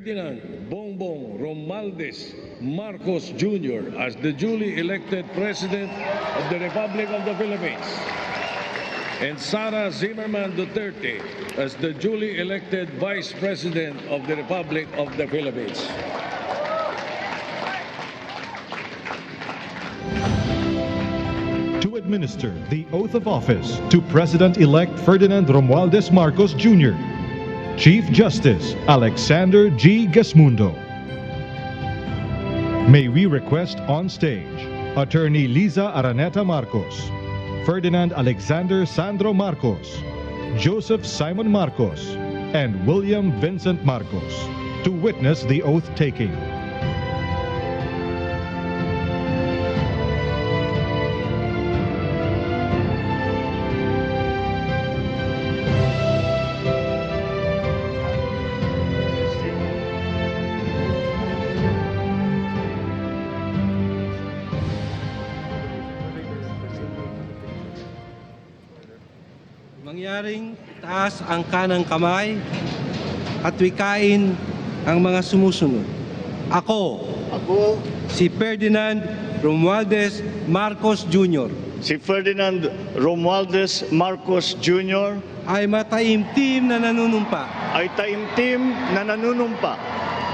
Ferdinand Bongbong Romualdez Marcos Jr. as the duly elected President of the Republic of the Philippines, and Sara Zimmerman Duterte as the duly elected Vice President of the Republic of the Philippines. To administer the oath of office to President-elect Ferdinand Romualdez Marcos Jr., Chief Justice Alexander G. Gesmundo. May we request on stage Attorney Liza Araneta Marcos, Ferdinand Alexander Sandro Marcos, Joseph Simon Marcos, and William Vincent Marcos to witness the oath-taking. Mangyaring taas ang kanang kamay at wikain ang mga sumusunod. Ako, si Ferdinand Romualdez Marcos Jr. Si Ferdinand Romualdez Marcos Jr. ay mataimtim na nanunumpa.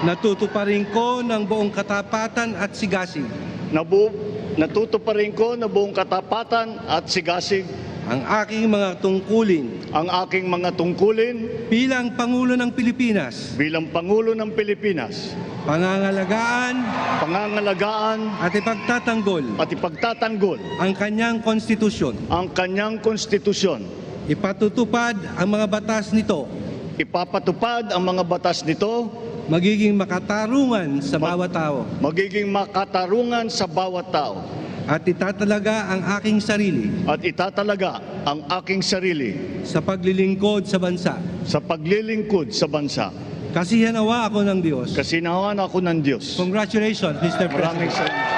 Natutuparin ko ng buong katapatan at sigasig. Natutuparin ko na buong katapatan at sigasig Ang aking mga tungkulin bilang Pangulo ng Pilipinas. Pangangalagaan at ipagtatanggol ang kanyang konstitusyon. Ipatutupad ang mga batas nito. Magiging makatarungan sa bawat tao. At itatalaga ang aking sarili sa paglilingkod sa bansa. Kasihanawa ako ng Diyos. Congratulations, Mr. Maraming President. salamat.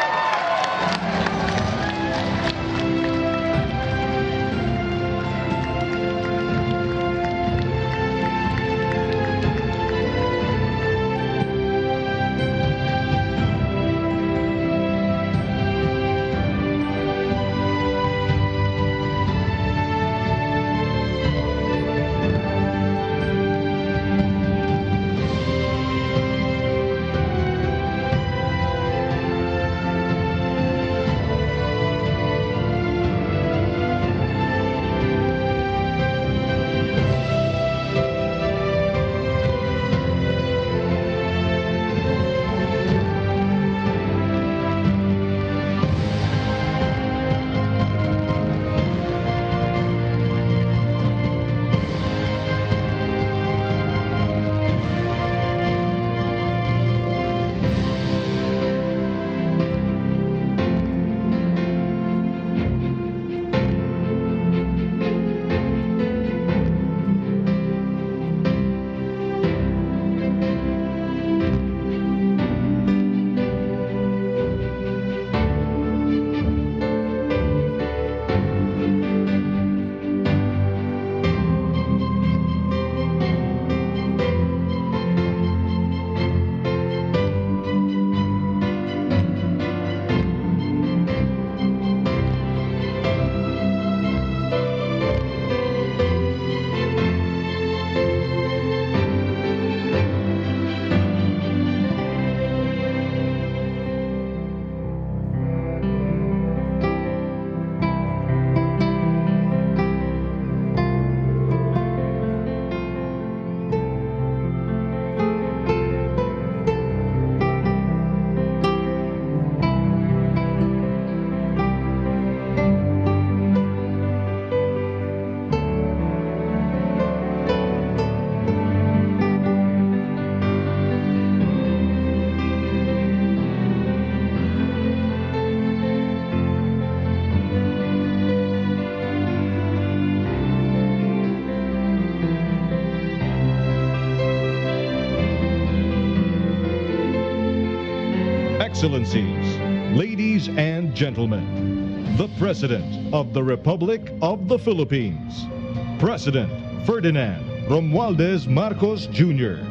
Excellencies, ladies and gentlemen, the President of the Republic of the Philippines, President Ferdinand Romualdez Marcos Jr.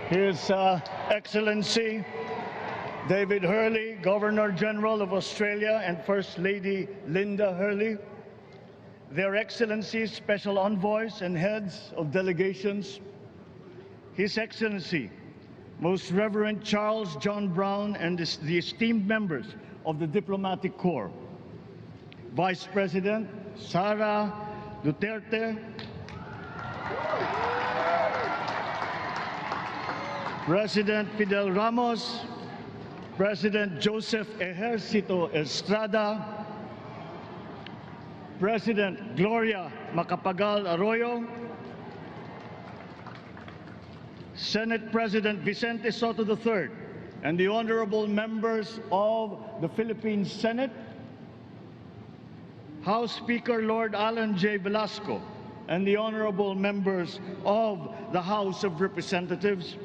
His Excellency David Hurley, Governor General of Australia, and First Lady Linda Hurley, Their Excellencies, Special Envoys, and Heads of Delegations, His Excellency, Most Reverend Charles John Brown, and the esteemed members of the Diplomatic Corps, Vice President Sara Duterte, President Fidel Ramos, President Joseph Ejercito Estrada, President Gloria Macapagal Arroyo, Senate President Vicente Soto III, and the honorable members of the Philippine Senate, House Speaker Lord Alan J. Velasco, and the honorable members of the House of Representatives,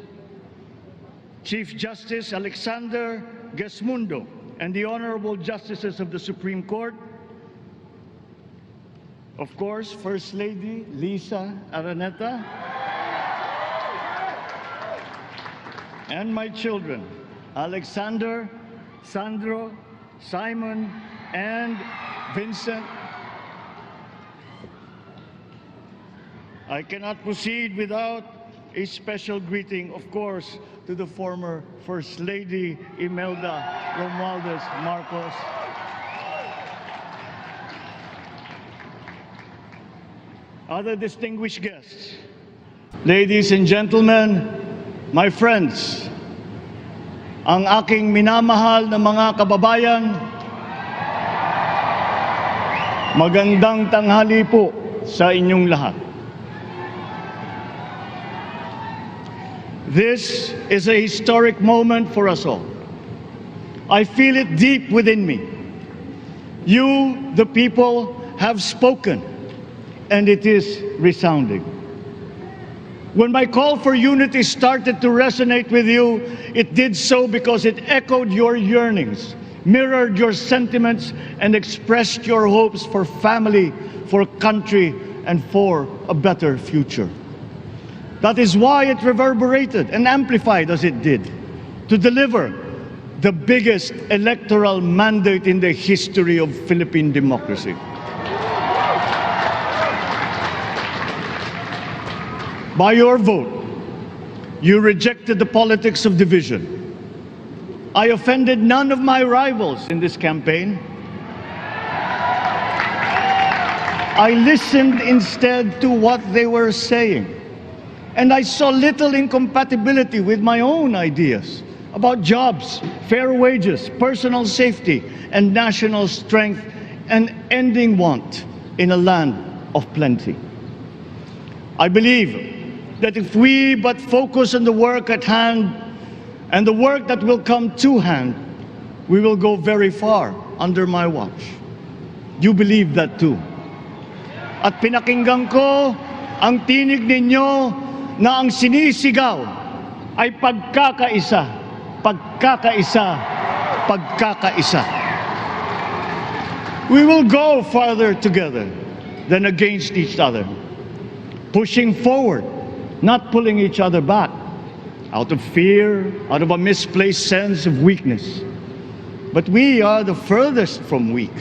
Chief Justice Alexander Gesmundo, and the honorable justices of the Supreme Court, of course, First Lady Lisa Araneta, and my children, Alexander, Sandro, Simon, and Vincent. I cannot proceed without a special greeting, of course, to the former First Lady Imelda Romualdez Marcos. Other distinguished guests, ladies and gentlemen, my friends, ang aking minamahal na mga kababayan, magandang tanghali po sa inyong lahat. This is a historic moment for us all. I feel it deep within me. You, the people, have spoken, and it is resounding. When my call for unity started to resonate with you, it did so because it echoed your yearnings, mirrored your sentiments, and expressed your hopes for family, for country, and for a better future. That is why it reverberated and amplified as it did, to deliver the biggest electoral mandate in the history of Philippine democracy. By your vote, you rejected the politics of division. I offended none of my rivals in this campaign. I listened instead to what they were saying. And I saw little incompatibility with my own ideas about jobs, fair wages, personal safety, and national strength, and ending want in a land of plenty. I believe that if we but focus on the work at hand and the work that will come to hand, we will go very far under my watch. You believe that too. At pinakinggan ko ang tinig ninyo na ang sinisigaw ay pagkakaisa, pagkakaisa, pagkakaisa. We will go farther together than against each other, pushing forward, not pulling each other back, out of fear, out of a misplaced sense of weakness. But we are the furthest from weak.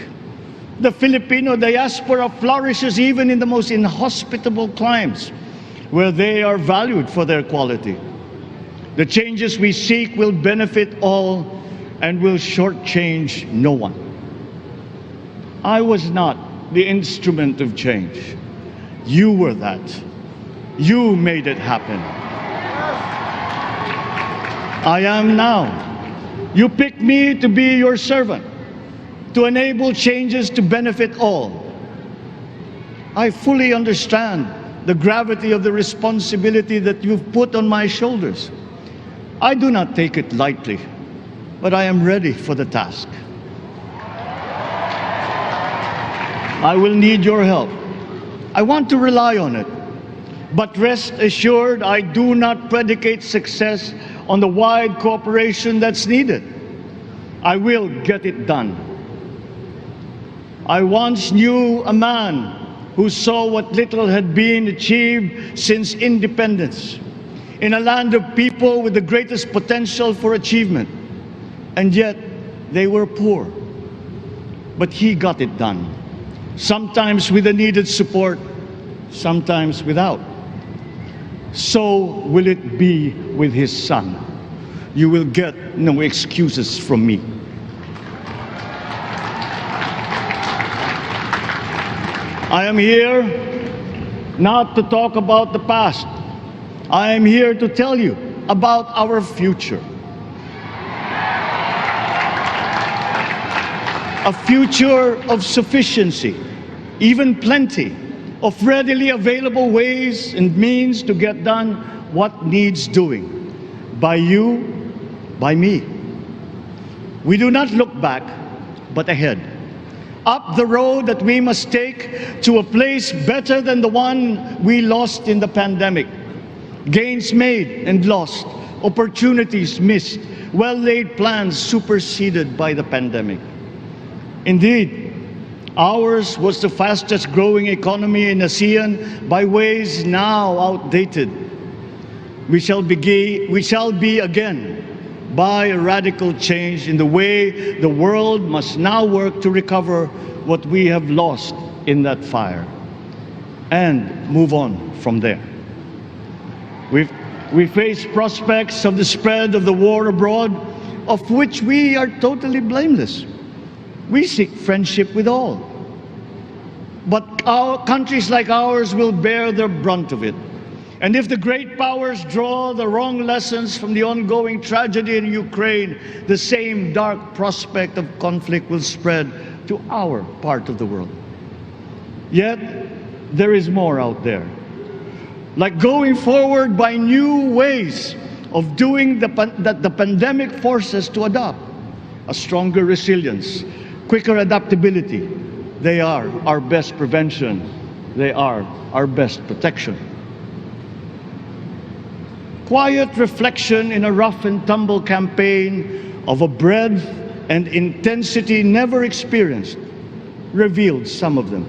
The Filipino diaspora flourishes even in the most inhospitable climes, where they are valued for their quality. The changes we seek will benefit all and will shortchange no one. I was not the instrument of change. You were that. You made it happen. I am now. You picked me to be your servant, to enable changes to benefit all. I fully understand the gravity of the responsibility that you've put on my shoulders. I do not take it lightly, but I am ready for the task. I will need your help. I want to rely on it, but rest assured I do not predicate success on the wide cooperation that's needed. I will get it done. I once knew a man who saw what little had been achieved since independence. in a land of people with the greatest potential for achievement. And yet, they were poor. But he got it done, sometimes with the needed support, sometimes without. So will it be with his son. You will get no excuses from me. I am here not to talk about the past. I am here to tell you about our future. A future of sufficiency, even plenty, of readily available ways and means to get done what needs doing, by you, by me. We do not look back, but ahead, up the road that we must take to a place better than the one we lost in the pandemic. Gains made and lost, opportunities missed, well-laid plans superseded by the pandemic. Indeed, ours was the fastest growing economy in ASEAN by ways now outdated. We shall be again by a radical change in the way the world must now work to recover what we have lost in that fire and move on from there. We face prospects of the spread of the war abroad, of which we are totally blameless. We seek friendship with all. But countries like ours will bear the brunt of it. And if the great powers draw the wrong lessons from the ongoing tragedy in Ukraine, the same dark prospect of conflict will spread to our part of the world. Yet, there is more out there. Like going forward by new ways of doing that the pandemic forces to adopt. A stronger resilience, quicker adaptability. They are our best prevention. They are our best protection. Quiet reflection in a rough and tumble campaign of a breadth and intensity never experienced revealed some of them,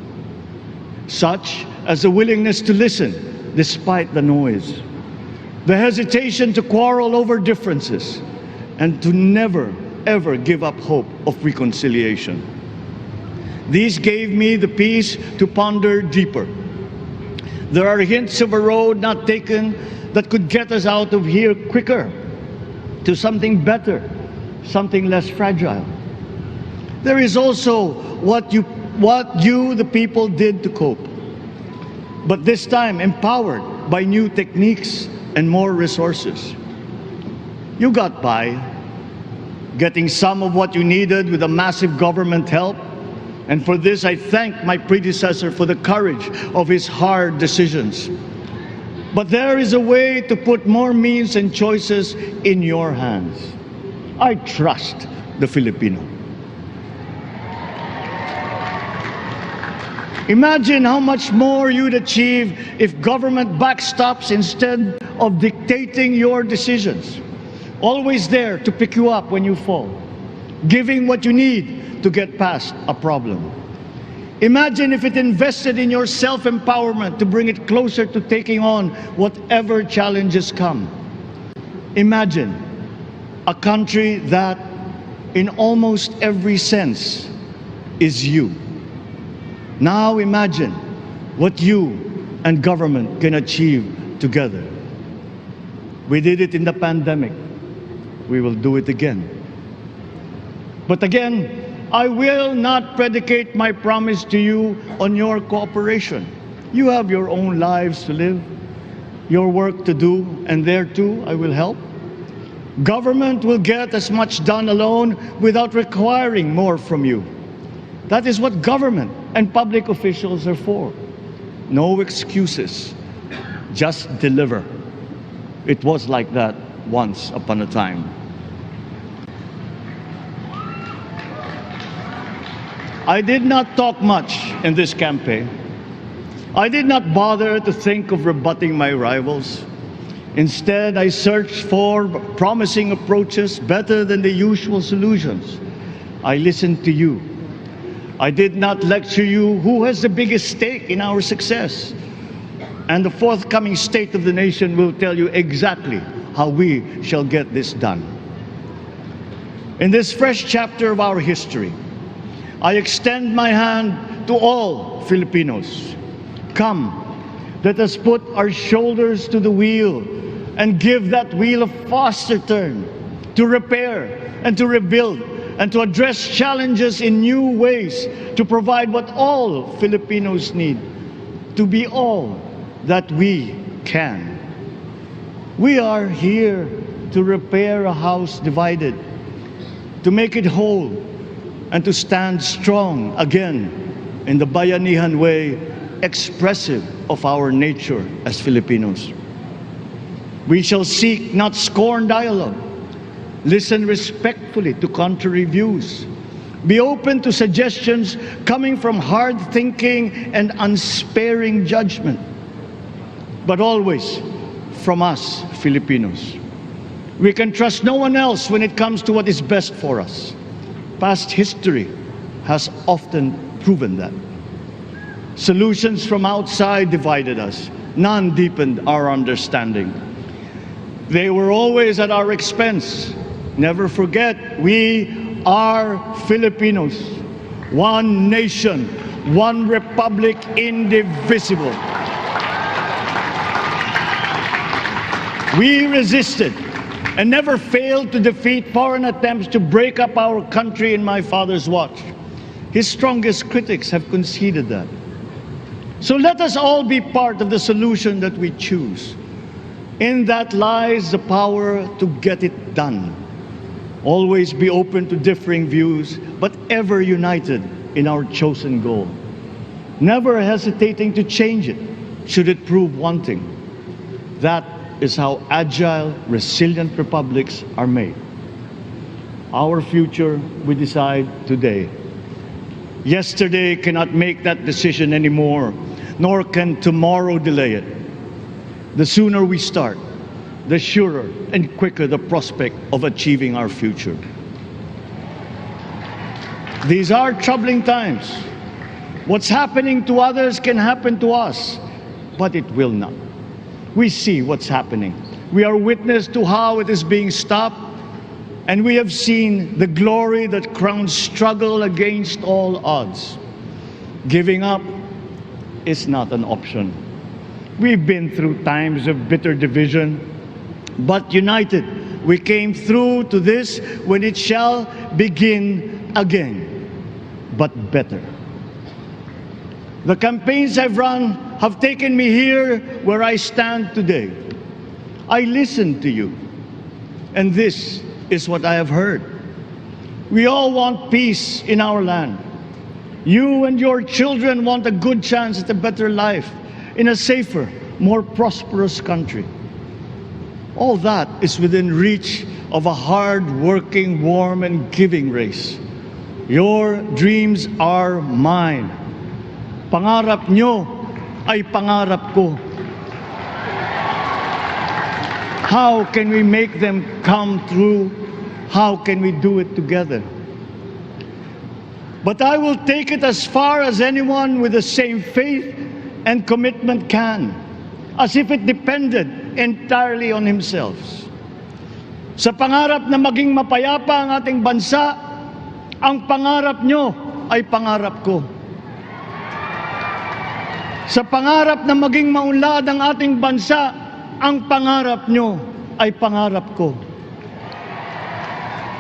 such as the willingness to listen despite the noise, the hesitation to quarrel over differences, and to never, ever give up hope of reconciliation. These gave me the peace to ponder deeper. There are hints of a road not taken that could get us out of here quicker, to something better, something less fragile. There is also what you, the people, did to cope, but this time empowered by new techniques and more resources. You got by, getting some of what you needed with a massive government help, and for this I thank my predecessor for the courage of his hard decisions. But there is a way to put more means and choices in your hands. I trust the Filipino. Imagine how much more you'd achieve if government backstops instead of dictating your decisions. Always there to pick you up when you fall, giving what you need to get past a problem. Imagine if it invested in your self-empowerment to bring it closer to taking on whatever challenges come. Imagine a country that, in almost every sense, is you. Now imagine what you and government can achieve together. We did it in the pandemic. We will do it again. But again, I will not predicate my promise to you on your cooperation. You have your own lives to live, your work to do, and there too I will help. Government will get as much done alone without requiring more from you. That is what government and public officials are for. No excuses, just deliver. It was like that once upon a time. I did not talk much in this campaign. I did not bother to think of rebutting my rivals. Instead, I searched for promising approaches better than the usual solutions. I listened to you. I did not lecture you who has the biggest stake in our success. and the forthcoming State of the Nation will tell you exactly how we shall get this done. In this fresh chapter of our history, I extend my hand to all Filipinos. Come, let us put our shoulders to the wheel and give that wheel a faster turn to repair and to rebuild and to address challenges in new ways, to provide what all Filipinos need, to be all that we can. We are here to repair a house divided, to make it whole, and to stand strong again in the bayanihan way, expressive of our nature as Filipinos. We shall seek, not scorn, dialogue. Listen respectfully to contrary views. Be open to suggestions coming from hard thinking and unsparing judgment. But always from us, Filipinos. We can trust no one else when it comes to what is best for us. Past history has often proven that. Solutions from outside divided us. None deepened our understanding. They were always at our expense. Never forget, we are Filipinos. One nation, one republic, indivisible. We resisted and never failed to defeat foreign attempts to break up our country in my father's watch. His strongest critics have conceded that. So let us all be part of the solution that we choose. In that lies the power to get it done. Always be open to differing views, but ever united in our chosen goal. Never hesitating to change it, should it prove wanting. That is how agile, resilient republics are made. Our future we decide today. Yesterday cannot make that decision anymore, nor can tomorrow delay it. The sooner we start, the surer and quicker the prospect of achieving our future. These are troubling times. What's happening to others can happen to us, but it will not. We see what's happening. We are witness to how it is being stopped, and we have seen the glory that crowns struggle against all odds. Giving up is not an option. We've been through times of bitter division, but united, we came through to this when it shall begin again, but better. The campaigns I've run have taken me here where I stand today. I listened to you, and this is what I have heard. We all want peace in our land. You and your children want a good chance at a better life in a safer, more prosperous country. All that is within reach of a hard-working, warm, and giving race. Your dreams are mine. Pangarap nyo ay pangarap ko. How can we make them come true? How can we do it together? But I will take it as far as anyone with the same faith and commitment can, as if it depended entirely on himself. Sa pangarap na maging mapayapa ang ating bansa, ang pangarap nyo ay pangarap ko. Sa pangarap na maging maunlad ang ating bansa, ang pangarap nyo ay pangarap ko.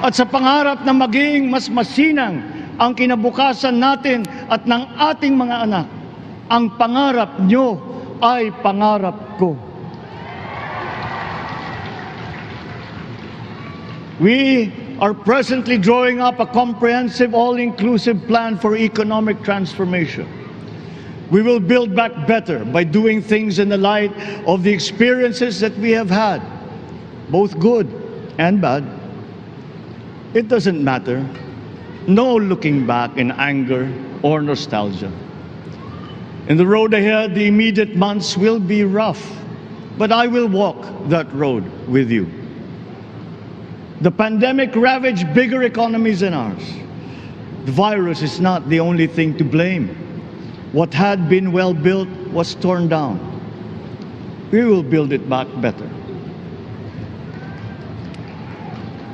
At sa pangarap na maging mas masinang ang kinabukasan natin at ng ating mga anak, ang pangarap nyo ay pangarap ko. We are presently drawing up a comprehensive, all-inclusive plan for economic transformation. We will build back better by doing things in the light of the experiences that we have had, both good and bad. It doesn't matter. No looking back in anger or nostalgia. In the road ahead, the immediate months will be rough, but I will walk that road with you. The pandemic ravaged bigger economies than ours. The virus is not the only thing to blame. What had been well built was torn down. we will build it back better.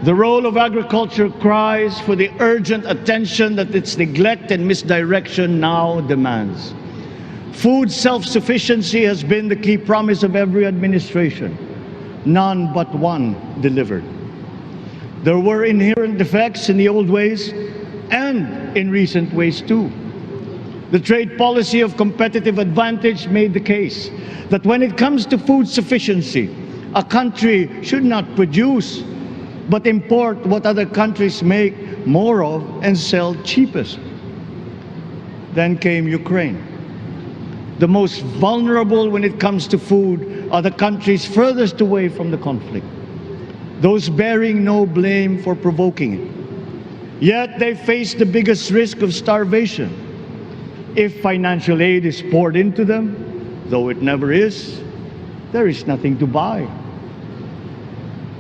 The role of agriculture cries for the urgent attention that its neglect and misdirection now demands. Food self-sufficiency has been the key promise of every administration. None but one delivered. There were inherent defects in the old ways and in recent ways too. The trade policy of competitive advantage made the case that when it comes to food sufficiency, a country should not produce but import what other countries make more of and sell cheapest. Then came Ukraine. The most vulnerable when it comes to food are the countries furthest away from the conflict, those bearing no blame for provoking it. Yet they face the biggest risk of starvation. If financial aid is poured into them, though it never is, there is nothing to buy.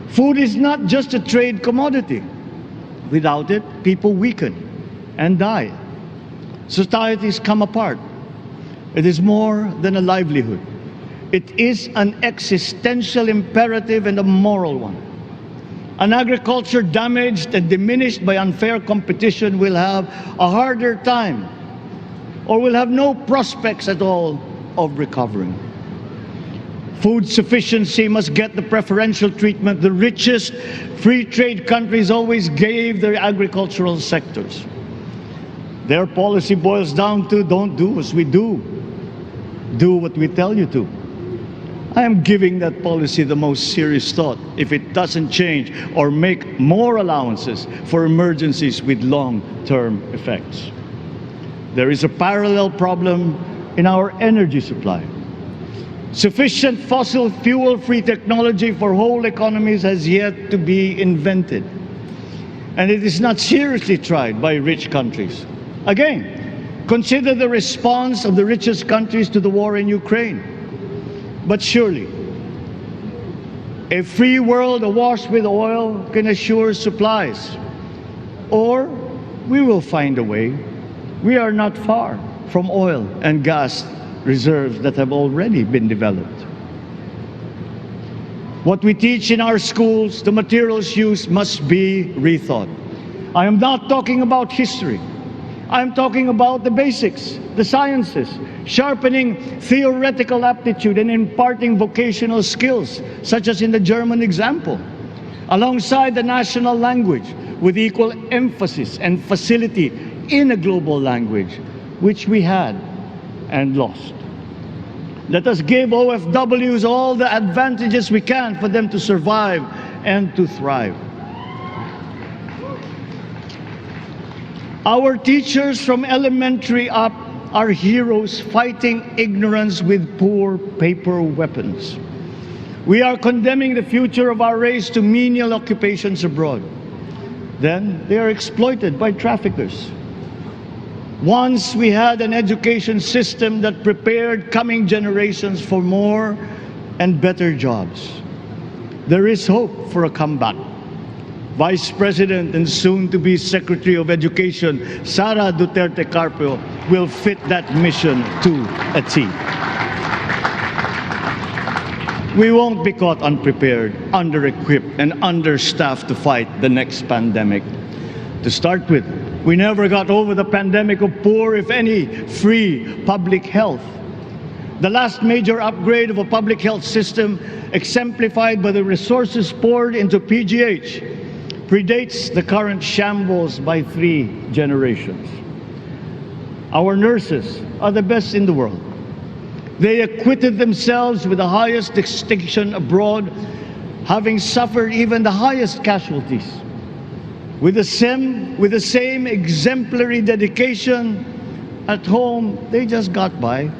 Food is not just a trade commodity. Without it, people weaken and die. Societies come apart. It is more than a livelihood. It is an existential imperative and a moral one. An agriculture damaged and diminished by unfair competition will have a harder time or will have no prospects at all of recovering. Food sufficiency must get the preferential treatment the richest free trade countries always gave their agricultural sectors. Their policy boils down to don't do as we do. Do what we tell you to. I am giving that policy the most serious thought if it doesn't change or make more allowances for emergencies with long-term effects. There is a parallel problem in our energy supply. Sufficient fossil fuel-free technology for whole economies has yet to be invented. And it is not seriously tried by rich countries. Again, consider the response of the richest countries to the war in Ukraine. But surely, a free world awash with oil can assure supplies. Or we will find a way. We are not far from oil and gas reserves that have already been developed. What we teach in our schools, the materials used must be rethought. I am not talking about history. I am talking about the basics, the sciences, sharpening theoretical aptitude and imparting vocational skills, such as in the German example, alongside the national language with equal emphasis and facility in a global language, which we had and lost. Let us give OFWs all the advantages we can for them to survive and to thrive. Our teachers from elementary up are heroes fighting ignorance with poor paper weapons. We are condemning the future of our race to menial occupations abroad. Then they are exploited by traffickers. Once we had an education system that prepared coming generations for more and better jobs. There is hope for a comeback. Vice President and soon-to-be Secretary of Education, Sara Duterte Carpio, will fit that mission to a T. We won't be caught unprepared, under-equipped, and understaffed to fight the next pandemic. To start with, we never got over the pandemic of poor, if any, free public health. The last major upgrade of a public health system, exemplified by the resources poured into PGH, predates the current shambles by 3 generations. Our nurses are the best in the world. They acquitted themselves with the highest distinction abroad, having suffered even the highest casualties. With the same exemplary dedication at home, they just got by.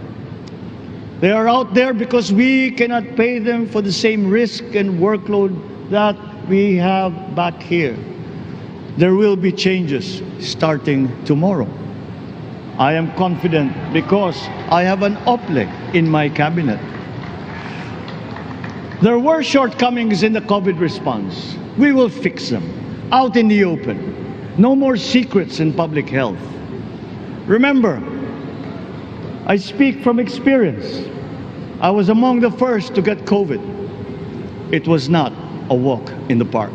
They are out there because we cannot pay them for the same risk and workload that we have back here. There will be changes starting tomorrow. I am confident because I have an OPLE in my cabinet. There were shortcomings in the COVID response. We will fix them. Out in the open. No more secrets in public health. Remember, I speak from experience. I was among the first to get COVID. It was not a walk in the park.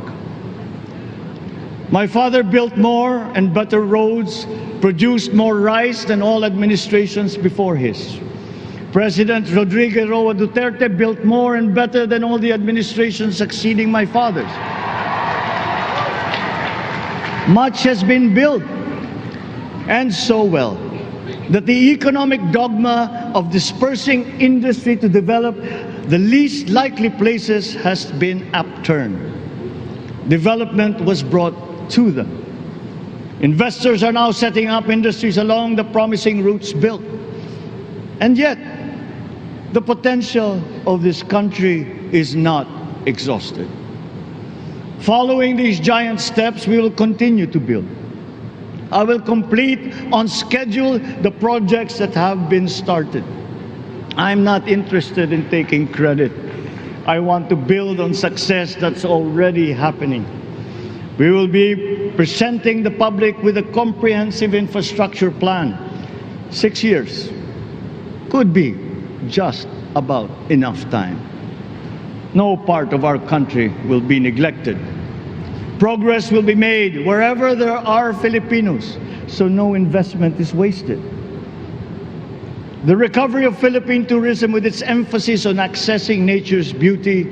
My father built more and better roads, produced more rice than all administrations before his. President Rodrigo Roa Duterte built more and better than all the administrations succeeding my father's. Much has been built, and so well, that the economic dogma of dispersing industry to develop the least likely places has been upturned. Development was brought to them. Investors are now setting up industries along the promising routes built. And yet, the potential of this country is not exhausted. Following these giant steps, we will continue to build. I will complete on schedule the projects that have been started. I'm not interested in taking credit. I want to build on success that's already happening. We will be presenting the public with a comprehensive infrastructure plan. 6 years could be just about enough time. No part of our country will be neglected. Progress will be made wherever there are Filipinos, so no investment is wasted. The recovery of Philippine tourism, with its emphasis on accessing nature's beauty,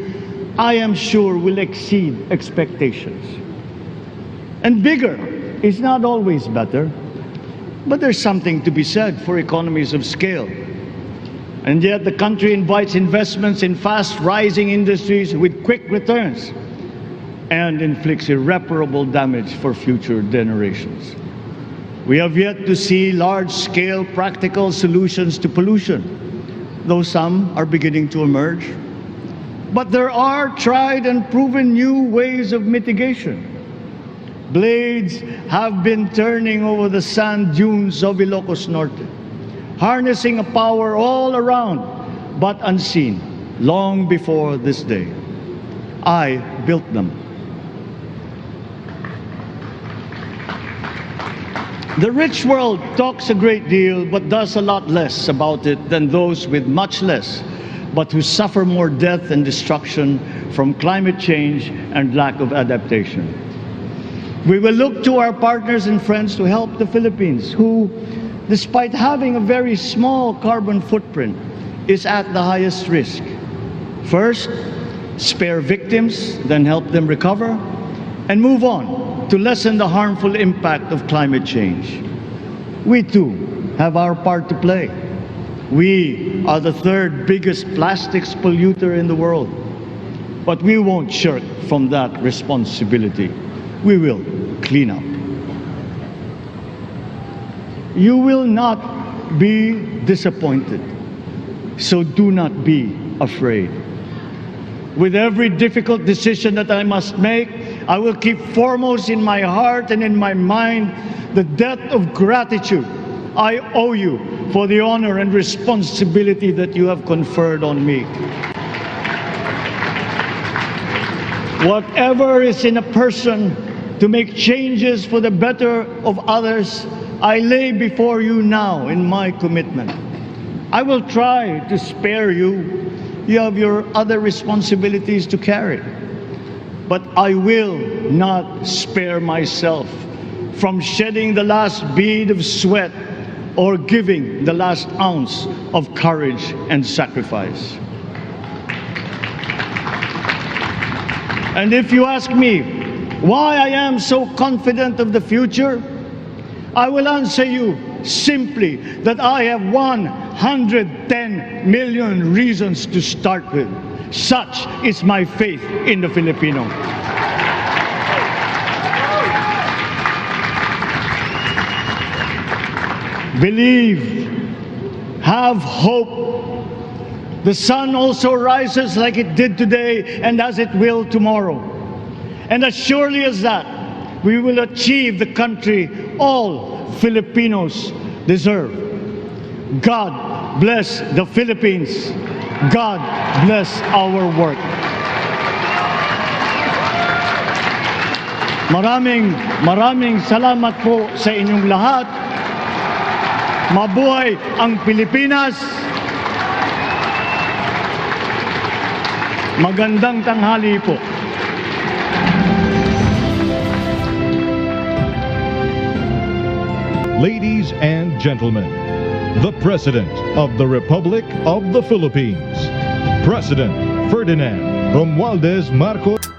I am sure will exceed expectations. And bigger is not always better, but there's something to be said for economies of scale. And yet the country invites investments in fast-rising industries with quick returns and inflicts irreparable damage for future generations. We have yet to see large-scale practical solutions to pollution, though some are beginning to emerge. But there are tried and proven new ways of mitigation. Blades have been turning over the sand dunes of Ilocos Norte, harnessing a power all around but unseen long before this day. I built them. The rich world talks a great deal but does a lot less about it than those with much less, but who suffer more death and destruction from climate change and lack of adaptation. We will look to our partners and friends to help the Philippines, who, despite having a very small carbon footprint, is at the highest risk. First, spare victims, then help them recover, and move on to lessen the harmful impact of climate change. We too have our part to play. We are the third biggest plastics polluter in the world, but we won't shirk from that responsibility. We will clean up. You will not be disappointed, so do not be afraid. With every difficult decision that I must make, I will keep foremost in my heart and in my mind the debt of gratitude I owe you for the honor and responsibility that you have conferred on me. Whatever is in a person to make changes for the better of others, I lay before you now in my commitment. I will try to spare you. You have your other responsibilities to carry. But I will not spare myself from shedding the last bead of sweat or giving the last ounce of courage and sacrifice. And if you ask me why I am so confident of the future, I will answer you simply that I have 110 million reasons to start with. Such is my faith in the Filipino. Believe, have hope. The sun also rises like it did today and as it will tomorrow. And as surely as that, we will achieve the country all Filipinos deserve. God bless the Philippines. God bless our work. Maraming salamat po sa inyong lahat. Mabuhay ang Pilipinas. Magandang tanghali po. Ladies and gentlemen, the President of the Republic of the Philippines, President Ferdinand Romualdez Marcos.